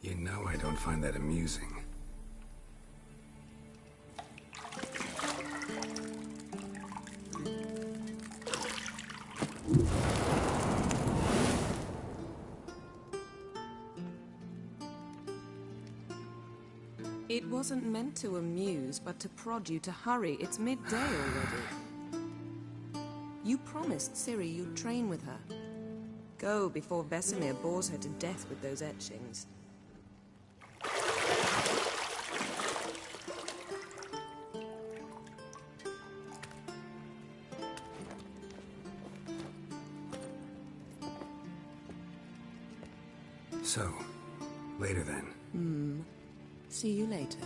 You know I don't find that amusing. It wasn't meant to amuse, but to prod you to hurry. It's midday already. You promised Ciri you'd train with her. Go before Vesemir bores her to death with those etchings. So, later then. See you later.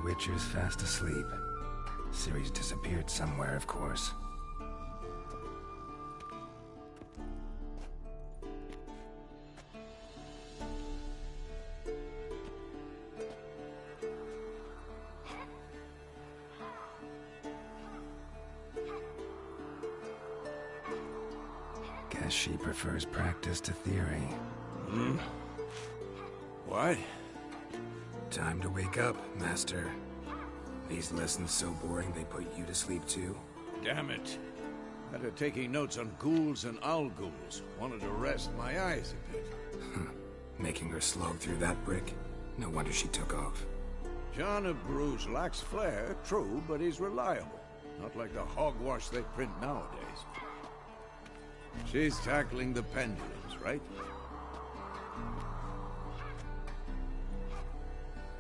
Witcher's fast asleep. Ciri's disappeared somewhere, of course. Guess she prefers practice to theory. What? Time to wake up, Master. These lessons so boring they put you to sleep too? Damn it. After taking notes on ghouls and owl ghouls, wanted to rest my eyes a bit. Making her slog through that brick? No wonder she took off. John of Bruges lacks flair, true, but he's reliable. Not like the hogwash they print nowadays. She's tackling the pendulums, right?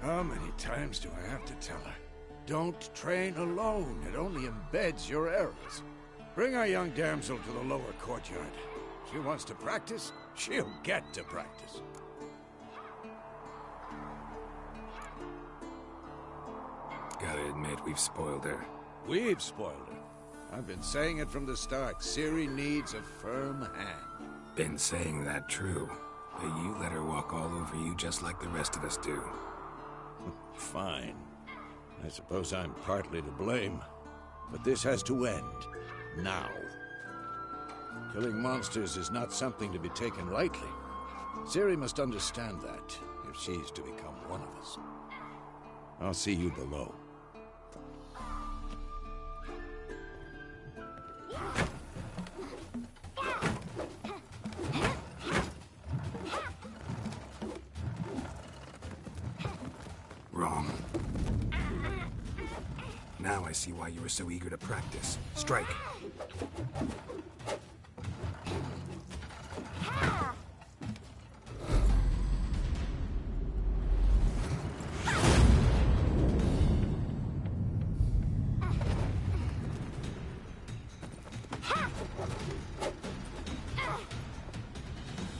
How many times do I have to tell her? Don't train alone. It only embeds your errors. Bring our young damsel to the lower courtyard. She wants to practice, she'll get to practice. Gotta admit, we've spoiled her. We've spoiled her. I've been saying it from the start. Ciri needs a firm hand. Been saying that true. But you let her walk all over you just like the rest of us do. Fine. I suppose I'm partly to blame. But this has to end. Now. Killing monsters is not something to be taken lightly. Ciri must understand that, if she's to become one of us. I'll see you below. Wrong. Now I see why you were so eager to practice. Strike.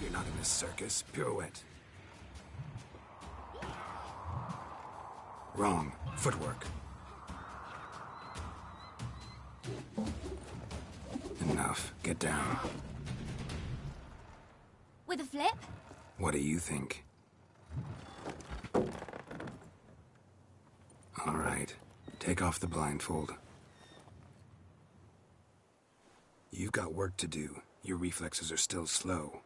You're not gonna circus. Pirouette. Wrong. Footwork. Enough. Get down. With a flip? What do you think? All right. Take off the blindfold. You've got work to do. Your reflexes are still slow.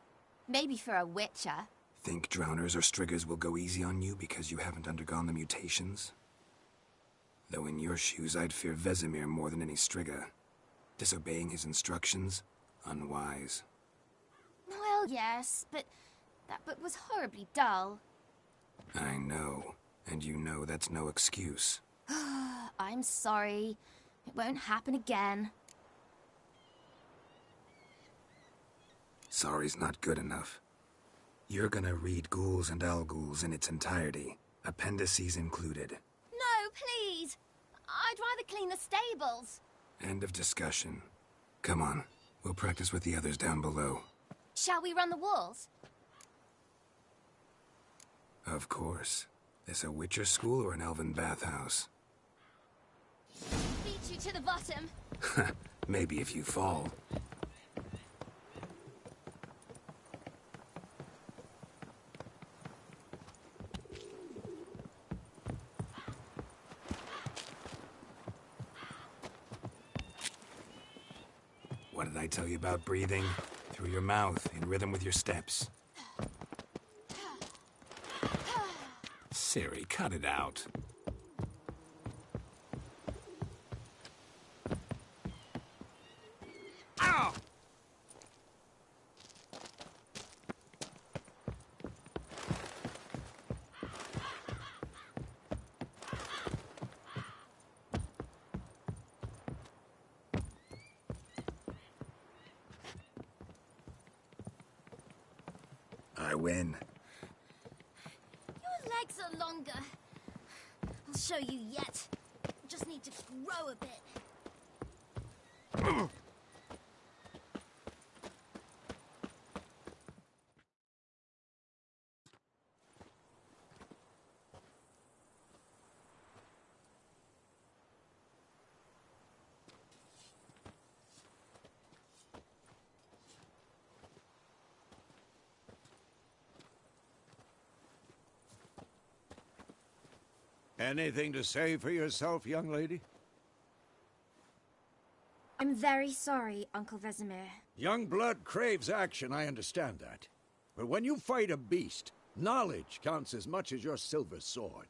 Maybe for a witcher. Think drowners or striggers will go easy on you because you haven't undergone the mutations? Though in your shoes, I'd fear Vesemir more than any strigger. Disobeying his instructions? Unwise. Well, yes, but that book was horribly dull. I know. And you know that's no excuse. I'm sorry. It won't happen again. Sorry's not good enough. You're gonna read Ghouls and Al-Ghouls in its entirety, appendices included. No, please! I'd rather clean the stables. End of discussion. Come on, we'll practice with the others down below. Shall we run the walls? Of course. This a Witcher school or an elven bathhouse? Beat you to the bottom. Maybe if you fall. What did I tell you about breathing? Through your mouth, in rhythm with your steps. Ciri, cut it out. Ow! I win. Your legs are longer. I'll show you yet. Just need to grow a bit. Anything to say for yourself, young lady? I'm very sorry, Uncle Vesemir. Young blood craves action, I understand that. But when you fight a beast, knowledge counts as much as your silver sword.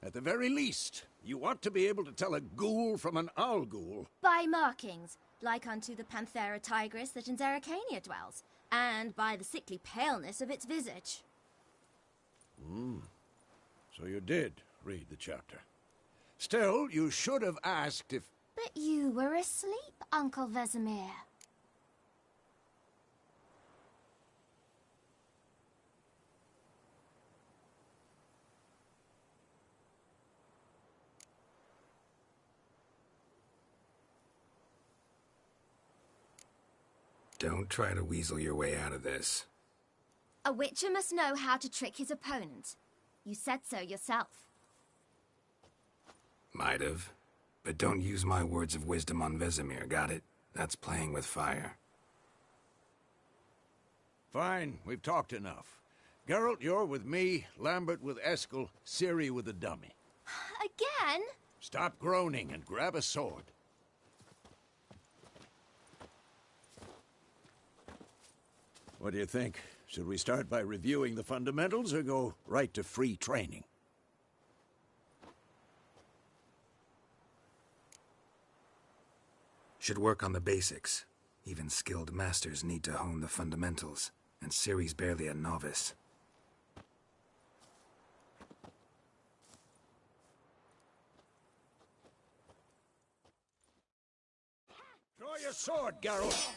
At the very least, you ought to be able to tell a ghoul from an Al-Ghul. By markings, like unto the Panthera tigris that in Zerrikania dwells, and by the sickly paleness of its visage. So you did read the chapter. Still, you should have asked if... But you were asleep, Uncle Vesemir. Don't try to weasel your way out of this. A witcher must know how to trick his opponent. You said so yourself. Might have. But don't use my words of wisdom on Vesemir, got it? That's playing with fire. Fine, we've talked enough. Geralt, you're with me, Lambert with Eskel, Ciri with the dummy. Again? Stop groaning and grab a sword. What do you think? Should we start by reviewing the fundamentals or go right to free training? Should work on the basics. Even skilled masters need to hone the fundamentals, and Ciri's barely a novice. Draw your sword, Geralt!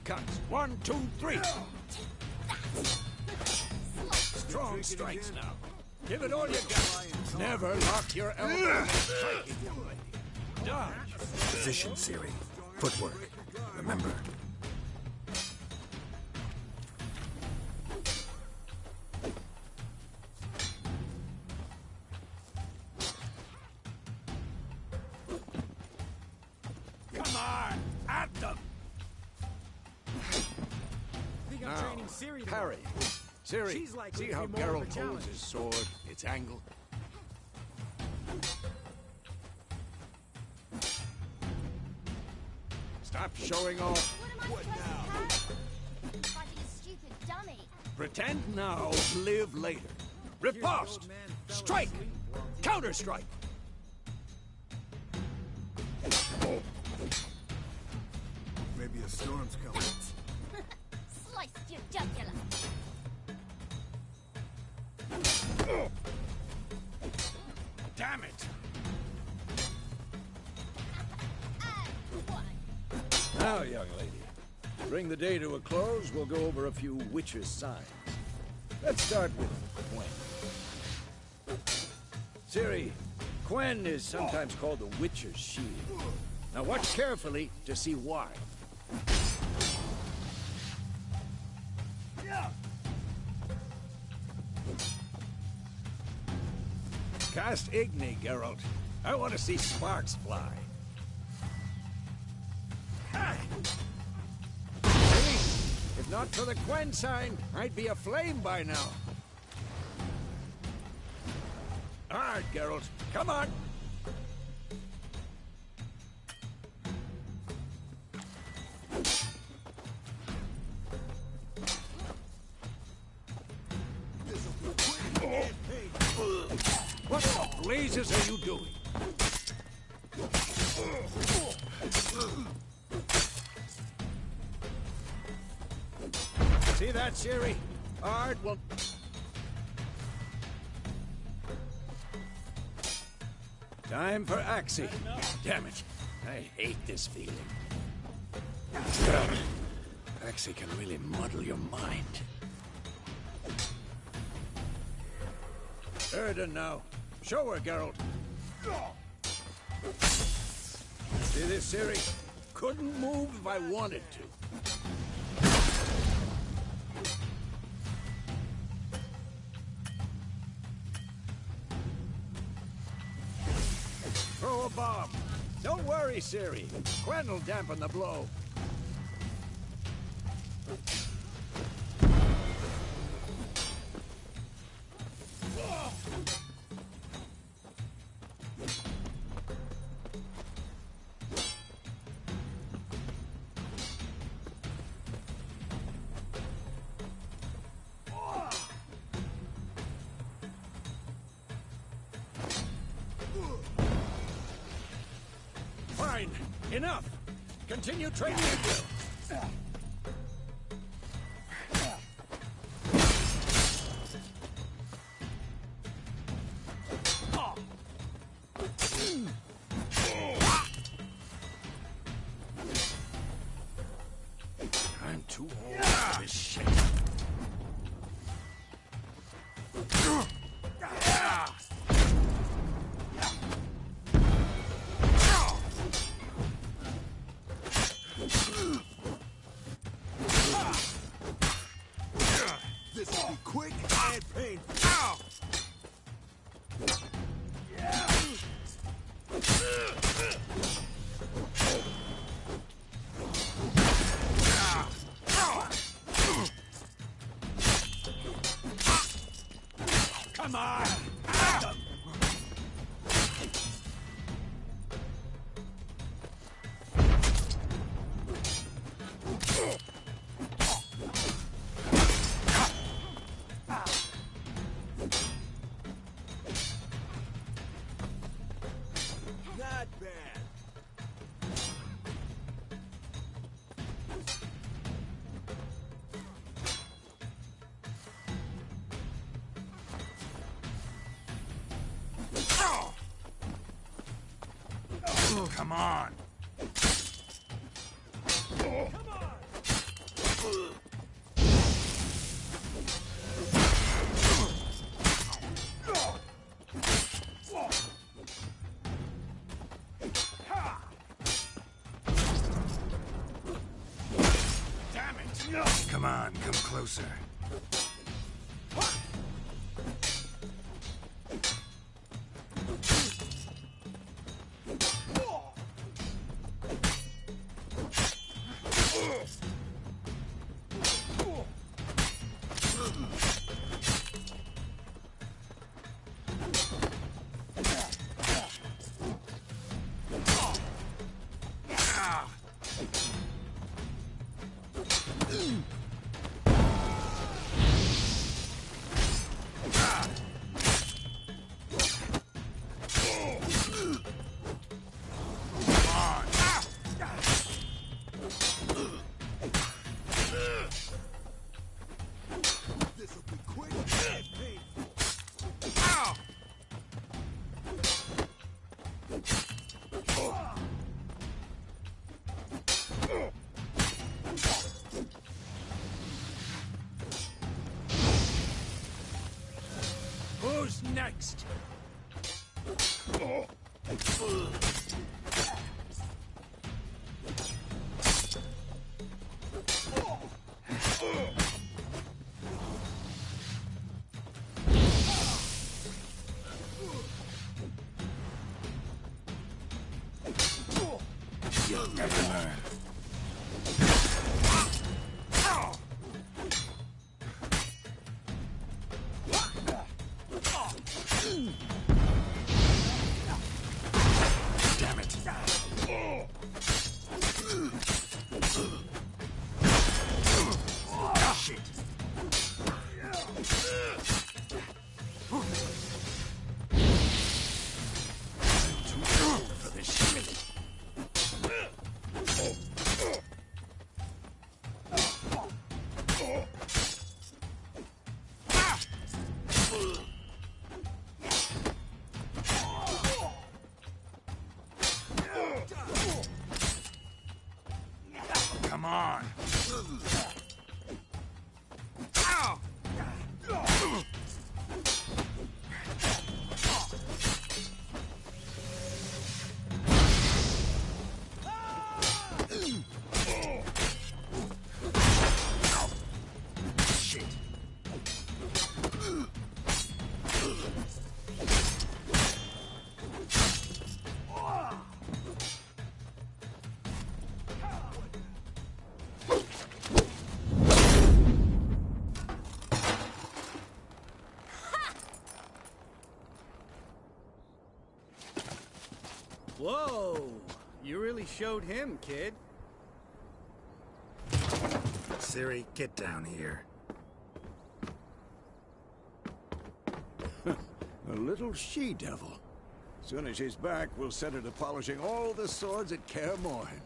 uppercuts. 1, 2, 3. Strong strikes now. Give it all you got. Never lock your elbow. Dodge. Position, Ciri. Footwork. Remember. Come on, at them. Now, parry. Ciri, see how Geralt holds his sword, its angle? Stop showing off. What now? Fighting a stupid dummy. Pretend now, live later. Riposte! Strike! Counter-strike! Maybe a storm's coming. Sliced your jugular. Damn it! Now, young lady, to bring the day to a close, we'll go over a few witches' signs. Let's start with Quen. Ciri, Quen is sometimes called the Witcher's Shield. Now watch carefully to see why. Cast Igni, Geralt. I want to see sparks fly. Really? If not for the Quen sign, I'd be aflame by now. All right, Geralt. Come on. What the blazes are you doing? See that, Ciri? Ard will... Time for Axii. Damn it. I hate this feeling. Axii can really muddle your mind. Erden now. Show her, Geralt. See this, Ciri? Couldn't move if I wanted to. Throw a bomb. Don't worry, Ciri. Quen will dampen the blow. Fine. Enough. Continue training at will. I'm too old for this shit. This will be quick and painful. Come on! Not bad. Come on! Come on! Come on, come closer. This'll be quick and painful. Ow! Who's next? You'll never learn. Damn it. Shit. I'm too old for this shit. Come on. Ow! Shit. Whoa! You really showed him, kid. Ciri, get down here. A little she-devil. Soon as she's back, we'll set her to polishing all the swords at Kaer Morhen.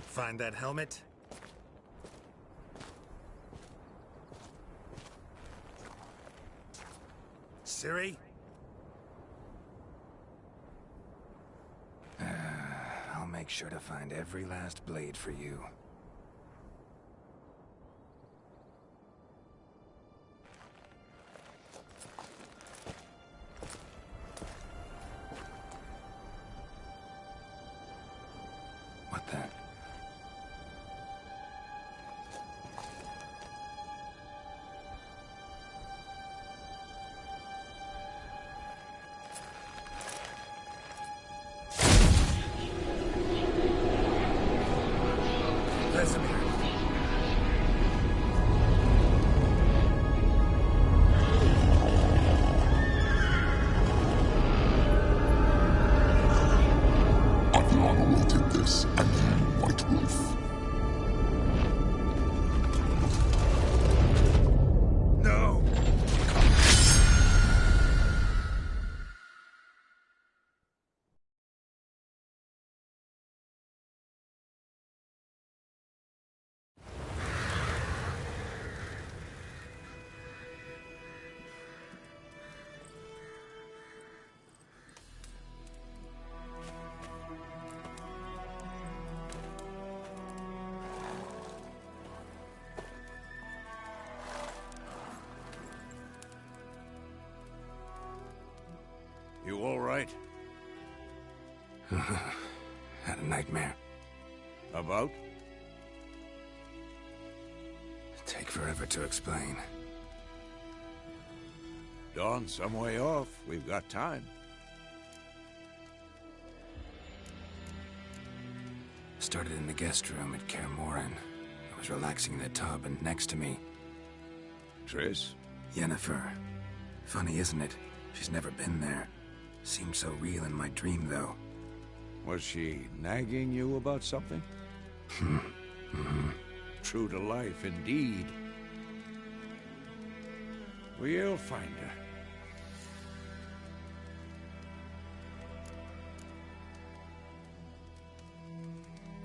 Find that helmet? Ciri? I'll make sure to find every last blade for you. What the? You all right? Had a nightmare. About? Take forever to explain. Dawn's some way off. We've got time. Started in the guest room at Kaer Morhen. I was relaxing in a tub, and next to me, Triss? Yennefer. Funny, isn't it? She's never been there. Seemed so real in my dream, though. Was she nagging you about something? True to life, indeed. We'll find her.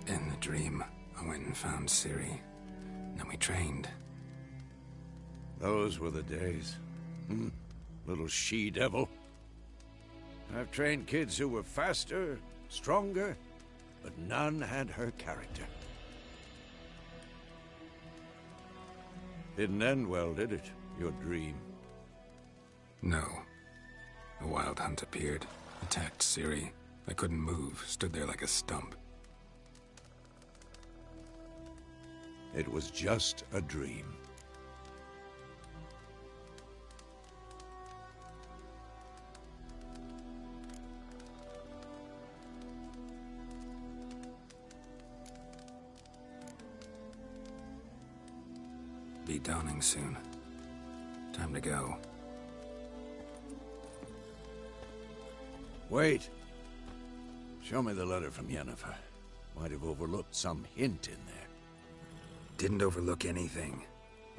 In the dream, I went and found Ciri. Then we trained. Those were the days. Little she-devil. I've trained kids who were faster, stronger, but none had her character. Didn't end well, did it? Your dream? No. A wild hunt appeared, attacked Ciri. I couldn't move, stood there like a stump. It was just a dream. Be dawning soon. Time to go. Wait. Show me the letter from Yennefer. Might have overlooked some hint in there. Didn't overlook anything.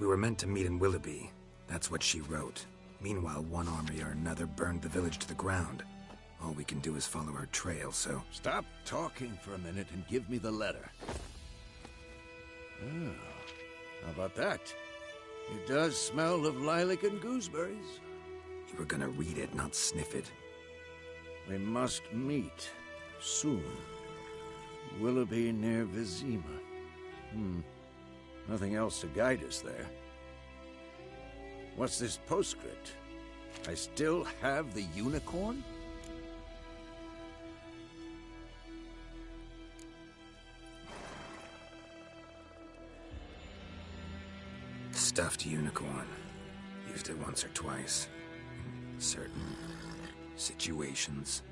We were meant to meet in Willoughby. That's what she wrote. Meanwhile, one army or another burned the village to the ground. All we can do is follow her trail, so... Stop talking for a minute and give me the letter. Oh, how about that? It does smell of lilac and gooseberries. You were gonna read it, not sniff it. We must meet soon. Willoughby near Vizima. Nothing else to guide us there. What's this postscript? I still have the unicorn? Stuffed unicorn. Used it once or twice. In certain situations.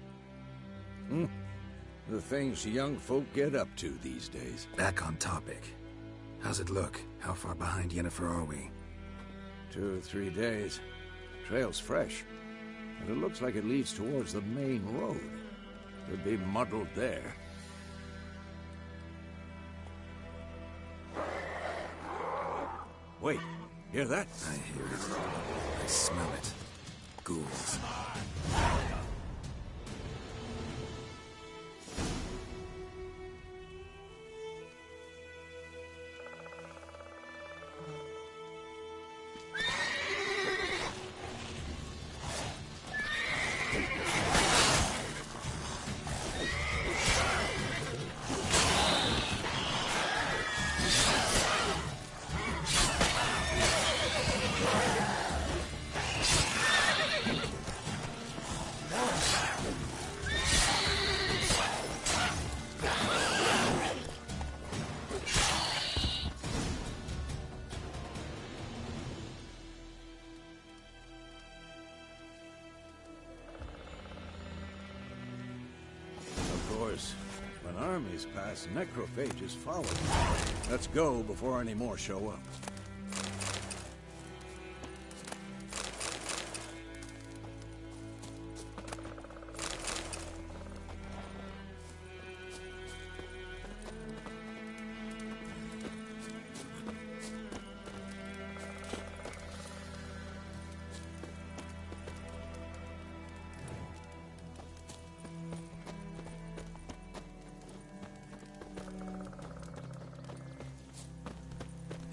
The things young folk get up to these days. Back on topic. How's it look? How far behind Yennefer are we? 2 or 3 days. Trail's fresh. And it looks like it leads towards the main road. Could be muddled there. Wait, hear that? I hear it. I smell it. Ghouls. When armies pass, necrophages follow. Let's go before any more show up.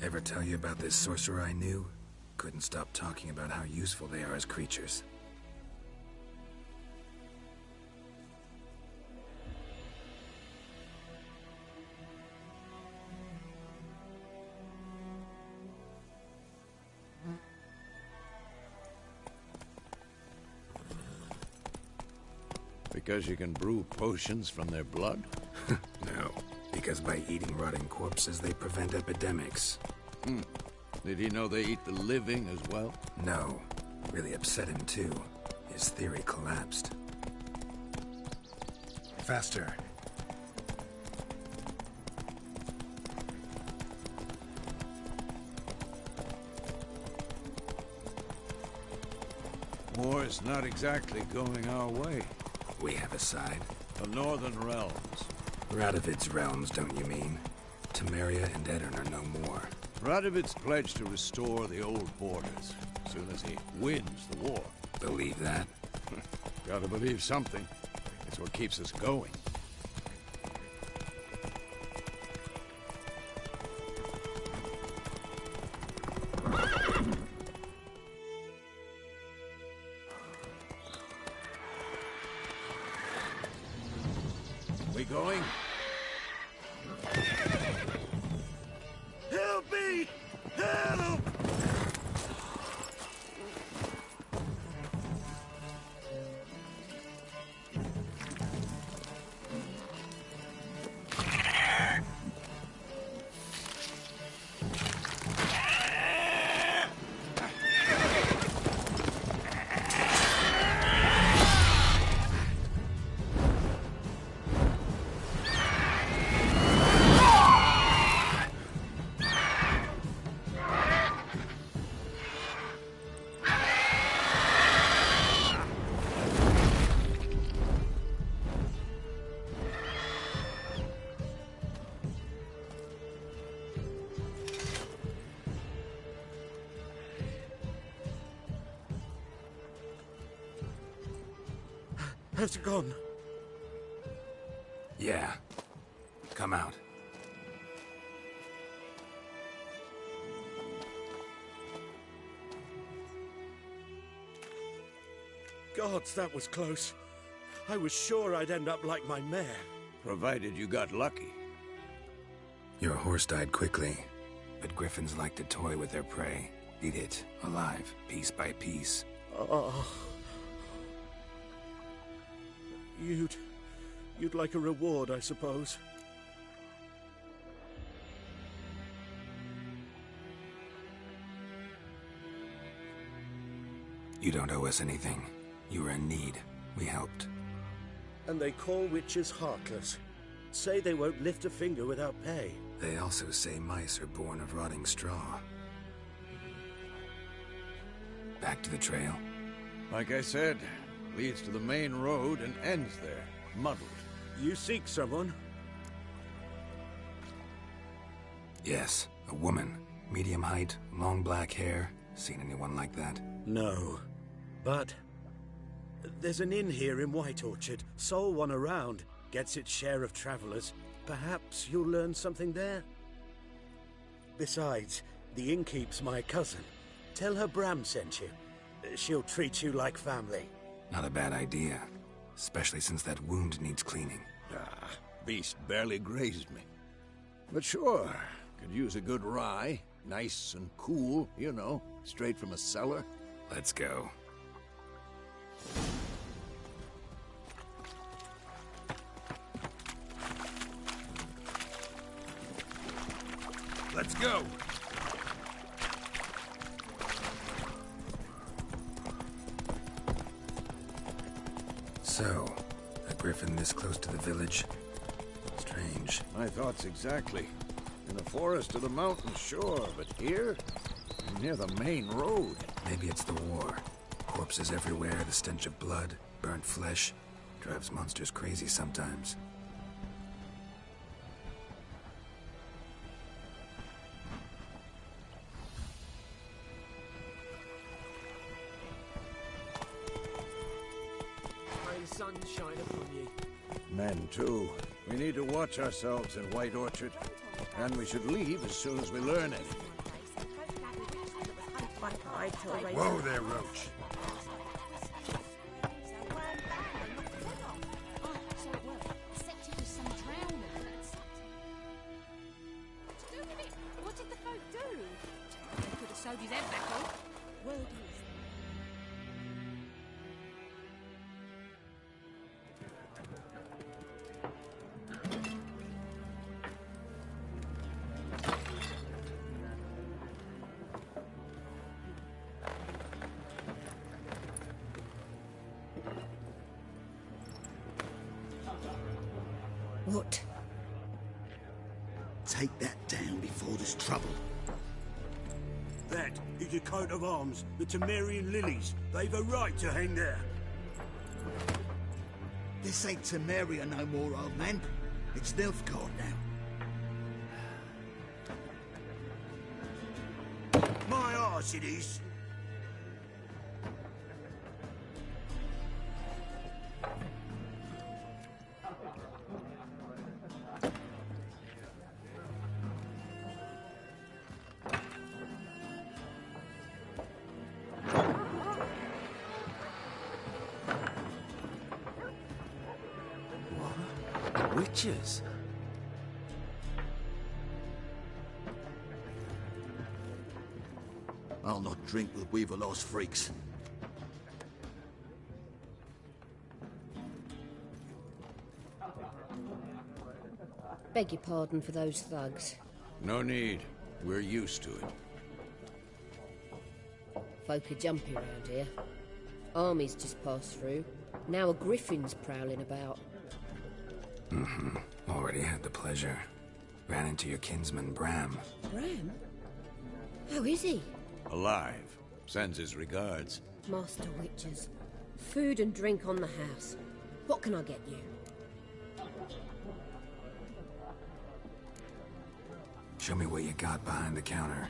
Ever tell you about this sorcerer I knew? Couldn't stop talking about how useful they are as creatures. Because you can brew potions from their blood? No, because by eating rotting corpses, they prevent epidemics. Did he know they eat the living as well? No. Really upset him, too. His theory collapsed. Faster. War's not exactly going our way. We have a side. The Northern Realms. Radovid's realms, don't you mean? Temeria and Edirn are no more. Radovid's pledged to restore the old borders, as soon as he wins the war. Believe that? Gotta believe something. It's what keeps us going. We going? Help me! Help! Has it gone? Yeah. Come out. Gods, that was close. I was sure I'd end up like my mare. Provided you got lucky. Your horse died quickly, but griffins like to toy with their prey. Eat it, alive, piece by piece. Oh. You'd like a reward, I suppose. You don't owe us anything. You were in need. We helped. And they call witches heartless. Say they won't lift a finger without pay. They also say mice are born of rotting straw. Back to the trail? Like I said, leads to the main road and ends there, muddled. You seek someone? Yes, a woman. Medium height, long black hair. Seen anyone like that? No. But there's an inn here in White Orchard. Sole one around. Gets its share of travelers. Perhaps you'll learn something there? Besides, the innkeep's my cousin. Tell her Bram sent you. She'll treat you like family. Not a bad idea. Especially since that wound needs cleaning. Ah, beast barely grazed me. But sure, could use a good rye. Nice and cool, you know, straight from a cellar. Let's go. Let's go! So, a griffin this close to the village? Strange. My thoughts exactly. In the forest or the mountains, sure, but here? Near the main road. Maybe it's the war. Corpses everywhere, the stench of blood, burnt flesh. Drives monsters crazy sometimes. May the sun shine upon you. Men, too. We need to watch ourselves in White Orchard. And we should leave as soon as we learn anything. Whoa there, Roach. What did the folk do? They could have sewed his head back on. Word is. What? Take that down before there's trouble. That is a coat of arms, the Temerian lilies. They've a right to hang there. This ain't Temeria no more, old man. It's Nilfgaard now. My arse it is. Witches? I'll not drink with Weaverlost freaks. Beg your pardon for those thugs. No need. We're used to it. Folk are jumpy round here. Armies just passed through. Now a griffin's prowling about. Already had the pleasure. Ran into your kinsman, Bram. Bram? How is he? Alive. Sends his regards. Master Witches. Food and drink on the house. What can I get you? Show me what you got behind the counter.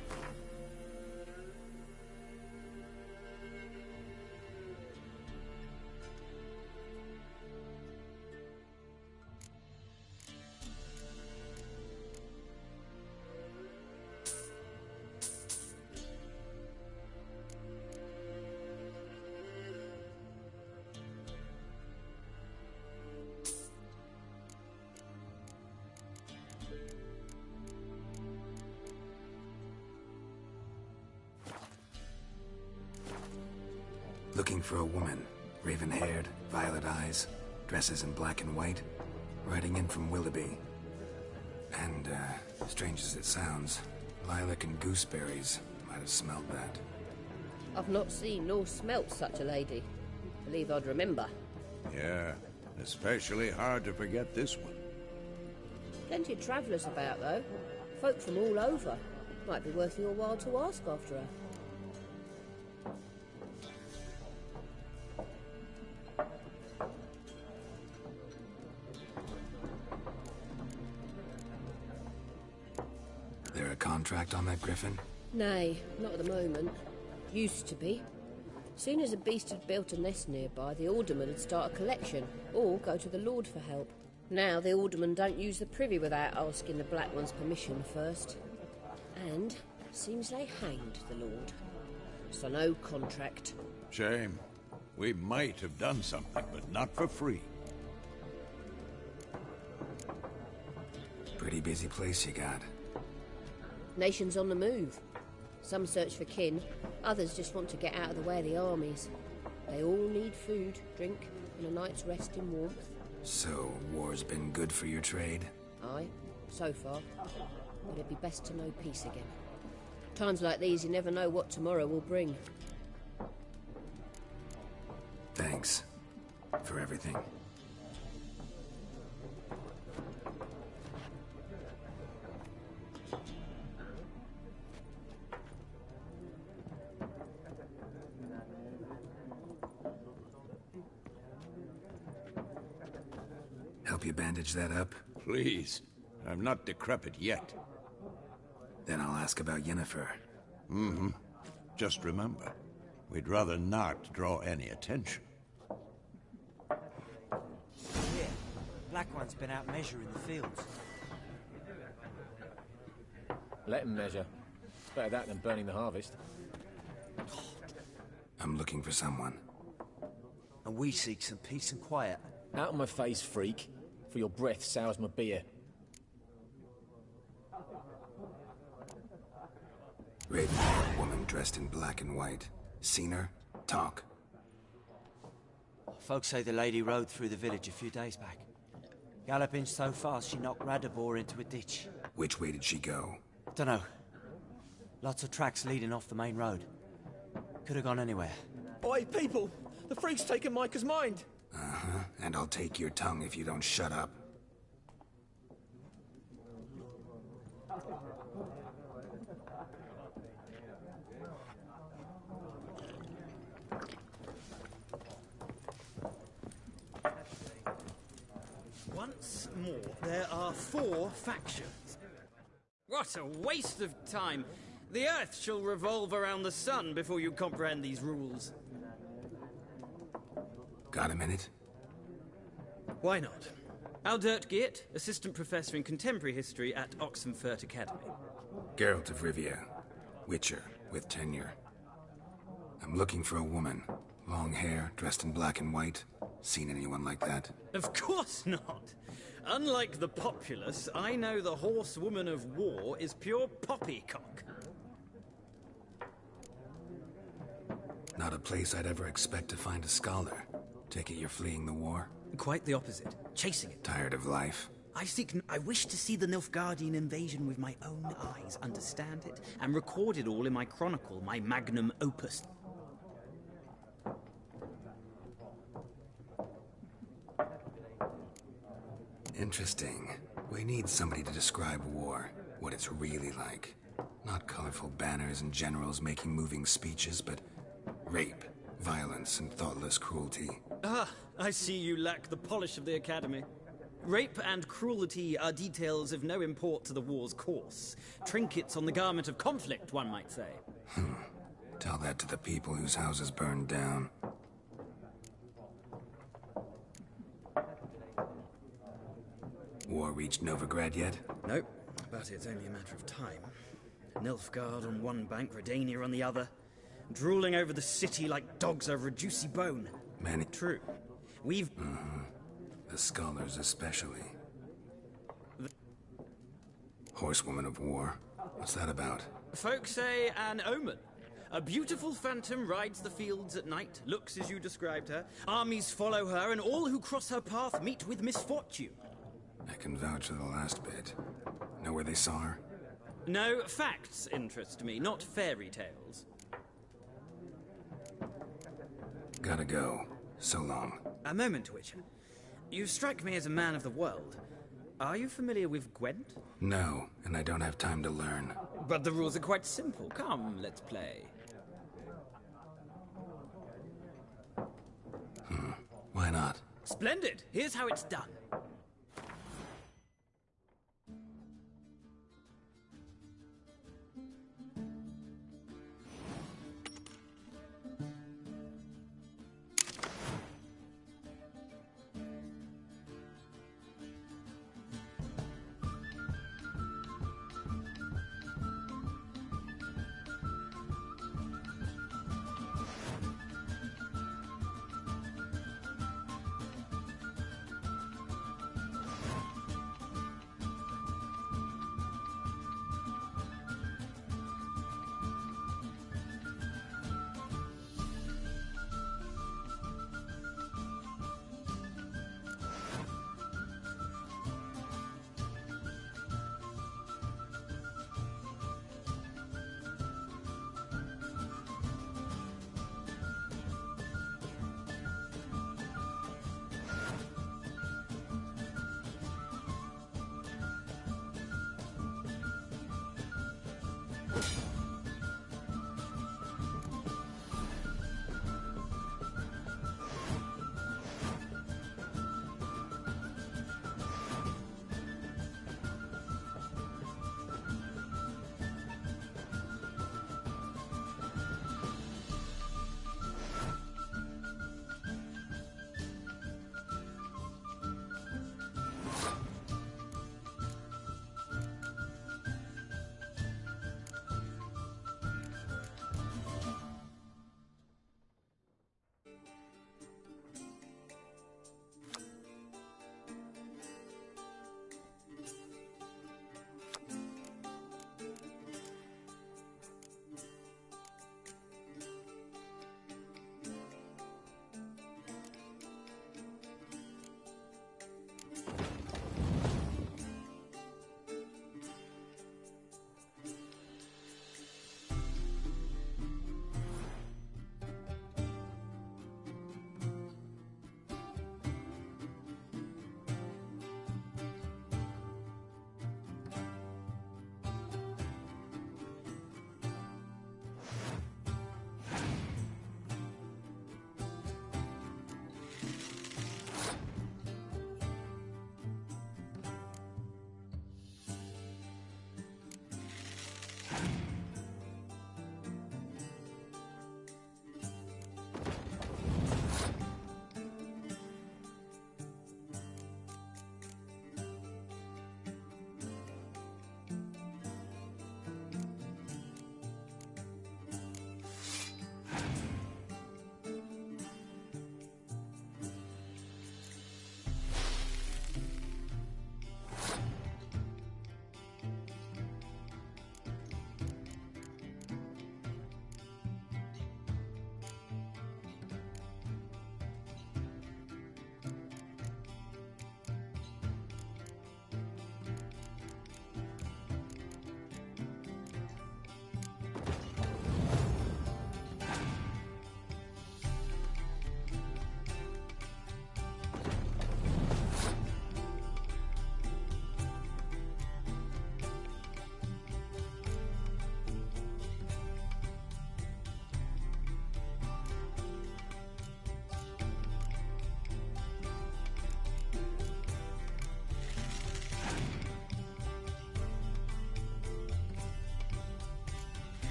Looking for a woman. Raven-haired, violet eyes, dresses in black and white. Riding in from Willoughby. And, strange as it sounds, lilac and gooseberries might have smelled that. I've not seen nor smelt such a lady. Believe I'd remember. Yeah, especially hard to forget this one. Plenty of travellers about, though. Folk from all over. Might be worth your while to ask after her. There a contract on that griffin? Nay, not at the moment. Used to be. Soon as a beast had built a nest nearby, the alderman would start a collection, or go to the Lord for help. Now the aldermen don't use the privy without asking the Black One's permission first. And seems they hanged the Lord. So no contract. Shame. We might have done something, but not for free. Pretty busy place you got. Nations on the move. Some search for kin, others just want to get out of the way of the armies. They all need food, drink, and a night's rest in warmth. So, war's been good for your trade? Aye, so far. But it'd be best to know peace again. Times like these, you never know what tomorrow will bring. Thanks. For everything. Help you bandage that up? Please. I'm not decrepit yet. Then I'll ask about Yennefer. Just remember, we'd rather not draw any attention. Yeah, Black One's been out measuring the fields. Let him measure. It's better that than burning the harvest. I'm looking for someone. And we seek some peace and quiet. Out of my face, freak. For your breath sours my beer. Raven-haired woman dressed in black and white. Seen her? Talk. Folks say the lady rode through the village a few days back. Galloping so fast she knocked Radabor into a ditch. Which way did she go? Dunno. Lots of tracks leading off the main road. Could have gone anywhere. Oi, people! The freak's taken Micah's mind! And I'll take your tongue if you don't shut up. more. There are 4 factions. What a waste of time! The Earth shall revolve around the sun before you comprehend these rules. Got a minute? Why not? Aldert Geert, Assistant Professor in Contemporary History at Oxenfurt Academy. Geralt of Rivia, Witcher, with tenure. I'm looking for a woman. Long hair, dressed in black and white. Seen anyone like that? Of course not! Unlike the populace, I know the horsewoman of war is pure poppycock. Not a place I'd ever expect to find a scholar. Take it you're fleeing the war? Quite the opposite. Chasing it. Tired of life? I wish to see the Nilfgaardian invasion with my own eyes, understand it, and record it all in my chronicle, my magnum opus. Interesting. We need somebody to describe war, what it's really like. Not colorful banners and generals making moving speeches, but rape, violence, and thoughtless cruelty. Ah, I see you lack the polish of the Academy. Rape and cruelty are details of no import to the war's course. Trinkets on the garment of conflict, one might say. Tell that to the people whose houses burned down. War reached Novigrad yet? Nope, but it's only a matter of time. Nilfgaard on one bank, Redania on the other. Drooling over the city like dogs over a juicy bone. Many. True. We've... The scholars especially. Horsewoman of War. What's that about? Folk say an omen. A beautiful phantom rides the fields at night, looks as you described her. Armies follow her, and all who cross her path meet with misfortune. I can vouch for the last bit. Know where they saw her? No, facts interest me, not fairy tales. Gotta go. So long. A moment, Witcher. You strike me as a man of the world. Are you familiar with Gwent? No, and I don't have time to learn. But the rules are quite simple. Come, let's play. Why not? Splendid! Here's how it's done.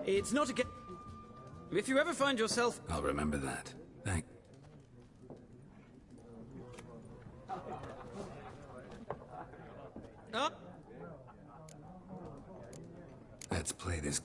It's not a If you ever find yourself... I'll remember that. Thank... Oh. Let's play this...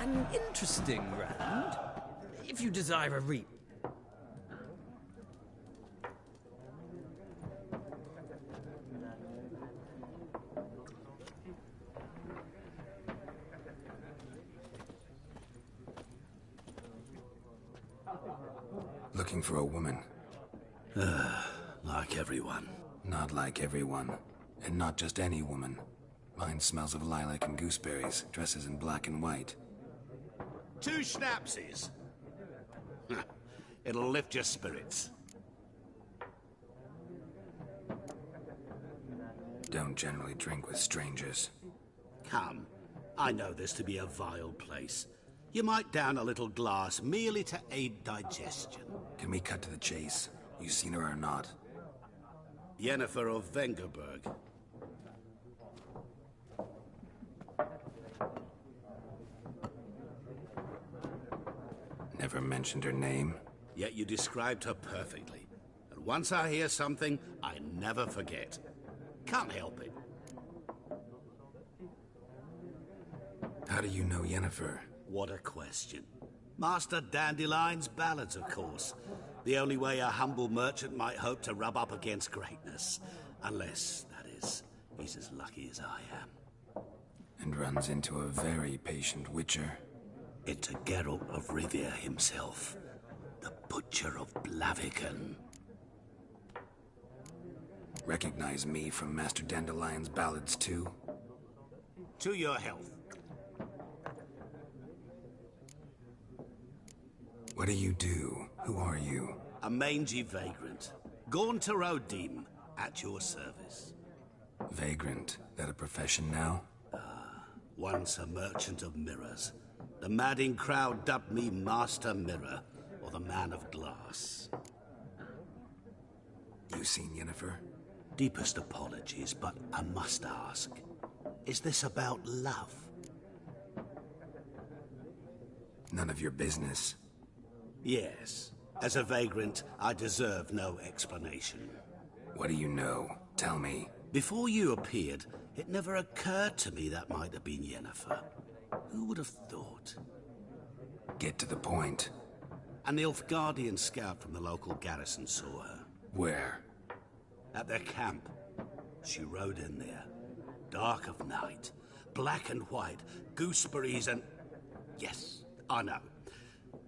An interesting round, if you desire a reap. Looking for a woman. Like everyone. Not like everyone. And not just any woman. Mine smells of lilac and gooseberries, dresses in black and white. 2 schnapsies. It'll lift your spirits. Don't generally drink with strangers. Come. I know this to be a vile place. You might down a little glass merely to aid digestion. Can we cut to the chase? You seen her or not? Yennefer of Vengerberg. Never mentioned her name. Yet you described her perfectly. And once I hear something, I never forget. Can't help it. How do you know Yennefer? What a question. Master Dandelion's ballads, of course. The only way a humble merchant might hope to rub up against greatness. Unless, that is, he's as lucky as I am. And runs into a very patient witcher. Into Geralt of Rivia himself. The Butcher of Blaviken. Recognize me from Master Dandelion's ballads too? To your health. What do you do? Who are you? A mangy vagrant. Gaunter O'Dim, at your service. Vagrant? That a profession now? Once a merchant of mirrors. The madding crowd dubbed me Master Mirror, or the Man of Glass. You seen Yennefer? Deepest apologies, but I must ask. Is this about love? None of your business. Yes. As a vagrant, I deserve no explanation. What do you know? Tell me. Before you appeared, it never occurred to me that might have been Yennefer. Who would have thought? Get to the point. An Nilfgaardian scout from the local garrison saw her. Where? At their camp. She rode in there. Dark of night. Black and white. Gooseberries and... Yes, I know.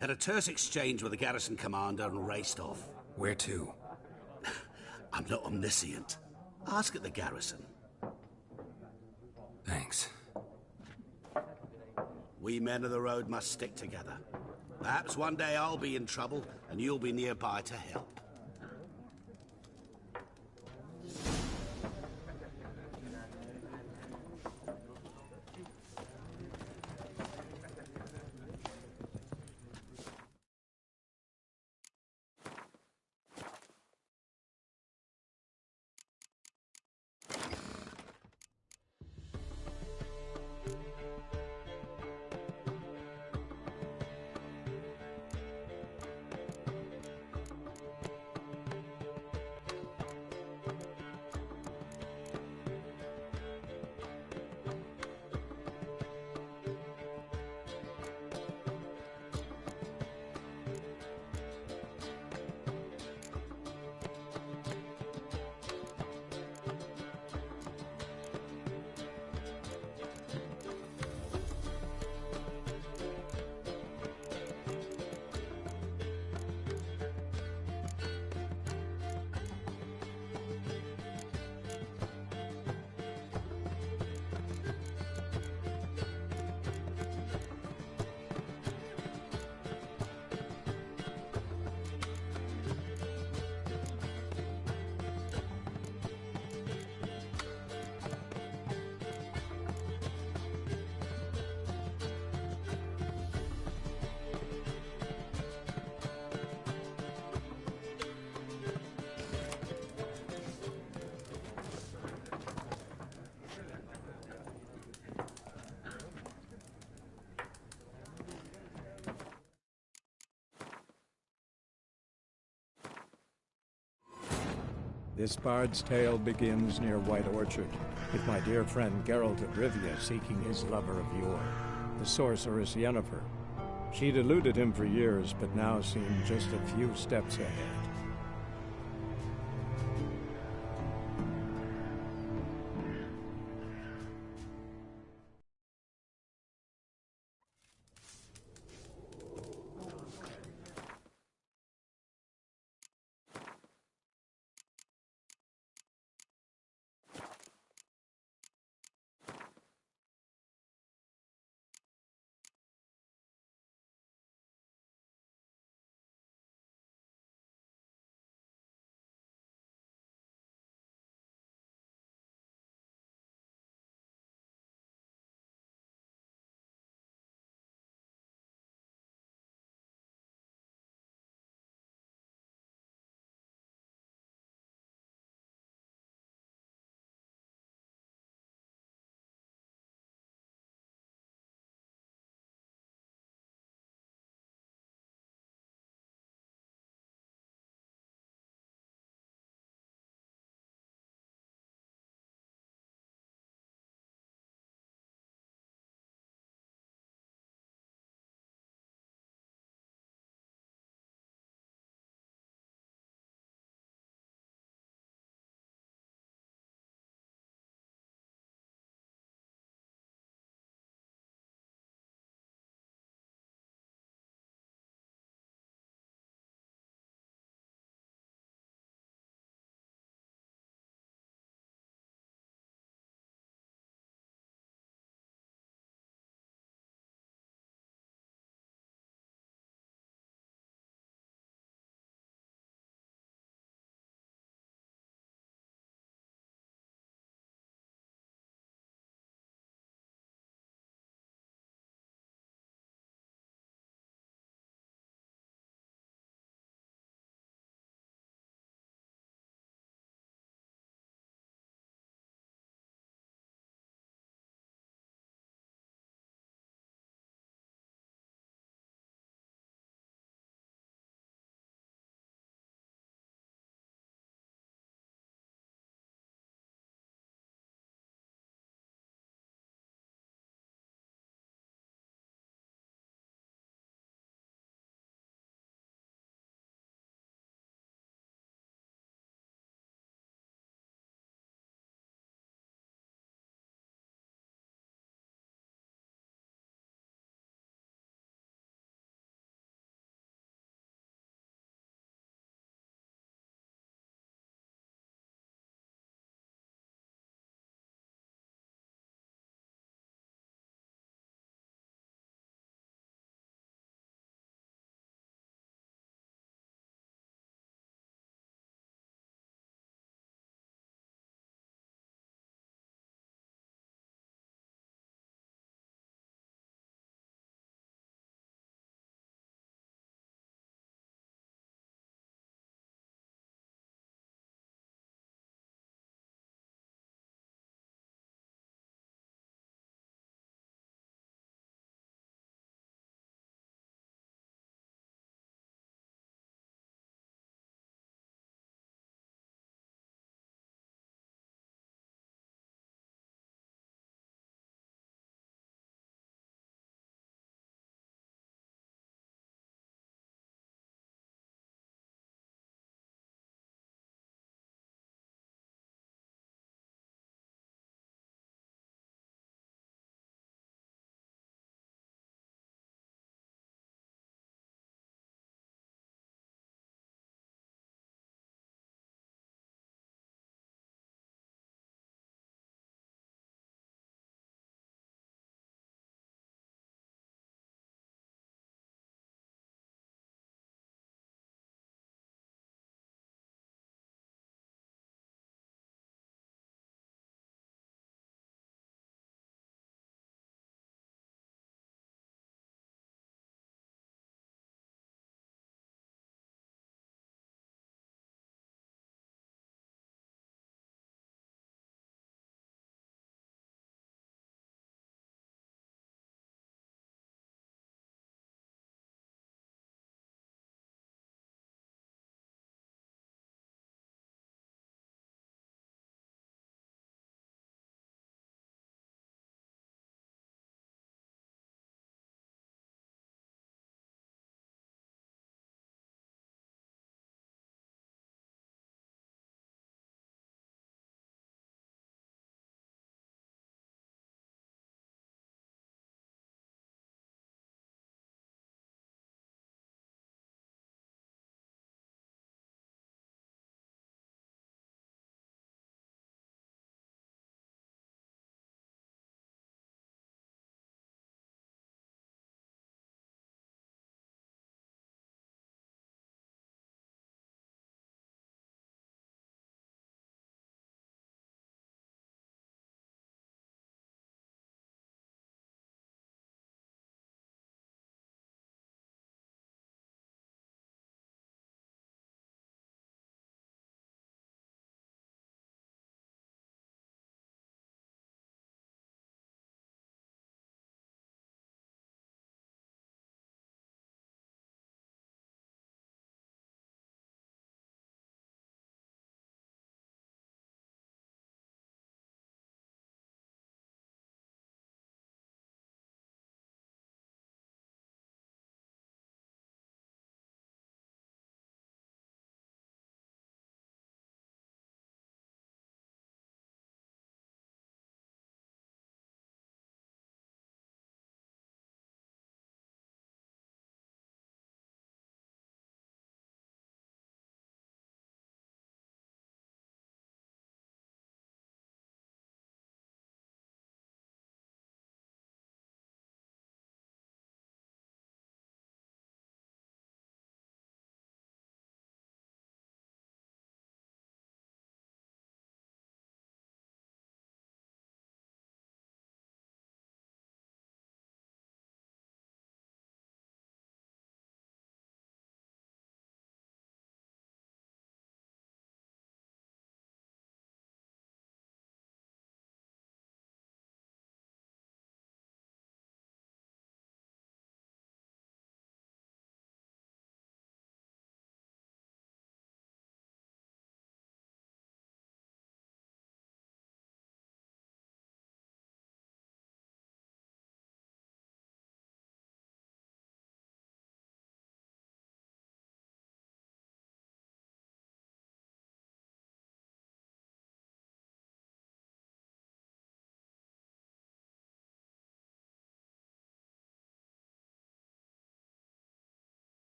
Had a terse exchange with the garrison commander and raced off. Where to? I'm not omniscient. Ask at the garrison. Thanks. We men of the road must stick together. Perhaps one day I'll be in trouble and you'll be nearby to help. This bard's tale begins near White Orchard, with my dear friend Geralt of Rivia seeking his lover of yore, the sorceress Yennefer. She'd eluded him for years, but now seemed just a few steps ahead.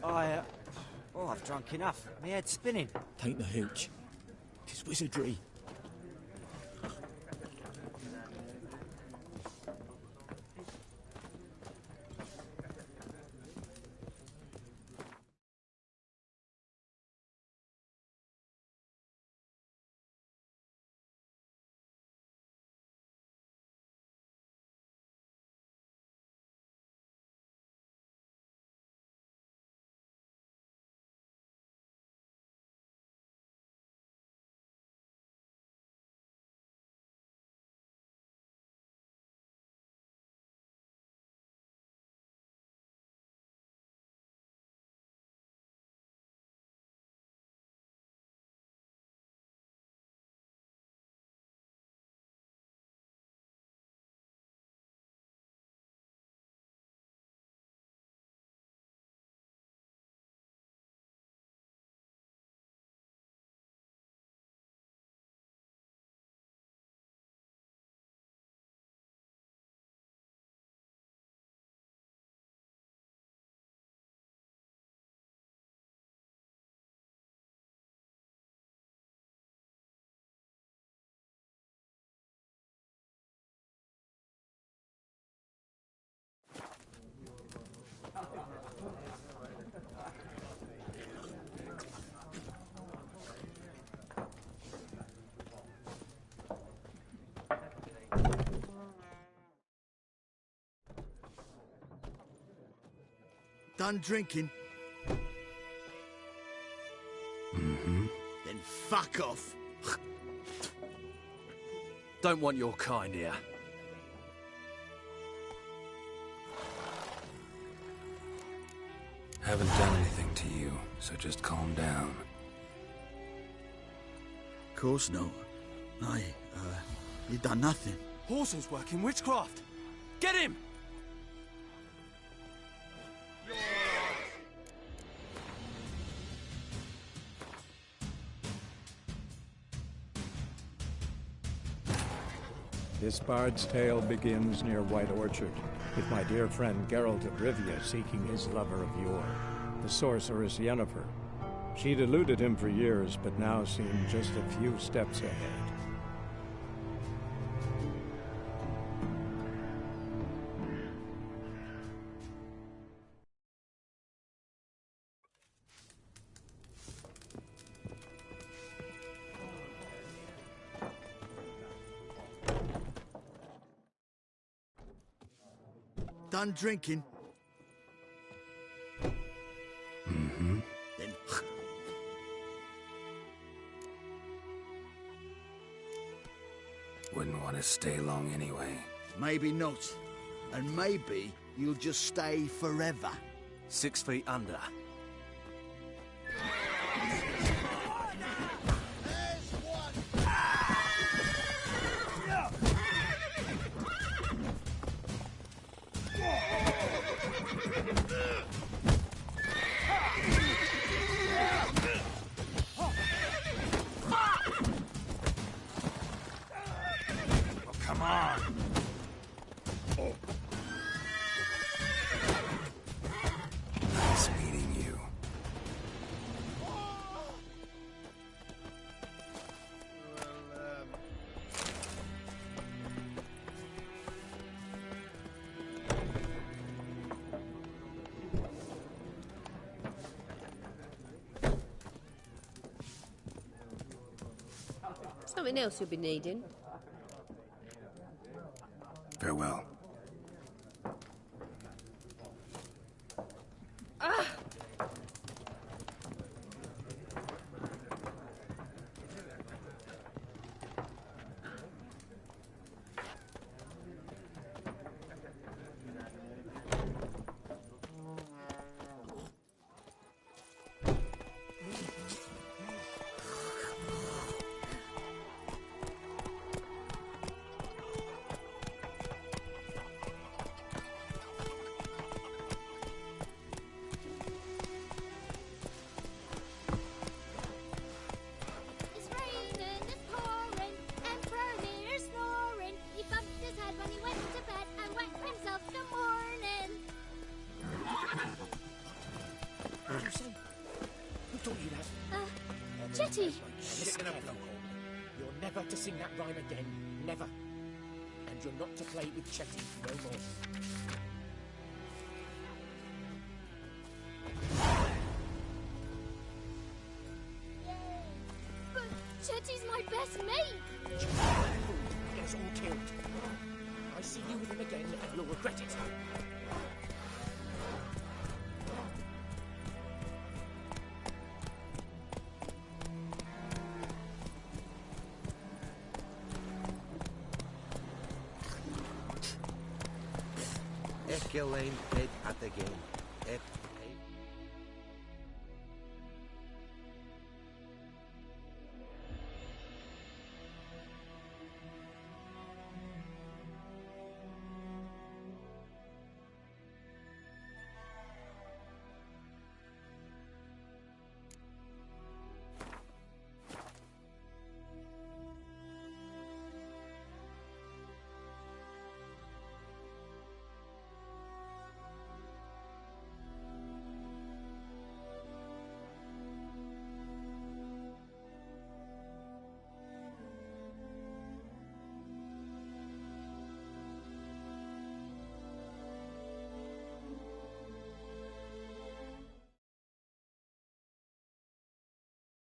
I've drunk enough. My head's spinning. Tain't the hooch. 'Tis wizardry. Done drinking? Mm-hmm. Then fuck off. Don't want your kind here. Haven't done anything to you, so just calm down. Of course not. You done nothing. Horsel's working witchcraft. Get him! This bard's tale begins near White Orchard, with my dear friend Geralt of Rivia seeking his lover of yore, the sorceress Yennefer. She'd eluded him for years, but now seemed just a few steps ahead. Done drinking? Mm-hmm. Then Wouldn't want to stay long anyway. maybe not. And maybe you'll just stay forever. 6 feet under. Come on! Nice meeting you. Something else you'll be needing. Farewell. Chetty! Listen carefully. You're never to sing that rhyme again. Never. And you're not to play with Chetty no more. But Chetty's my best mate! Get us all killed. I see you with him again and you'll regret it. Elaine, Ed at the game. Ed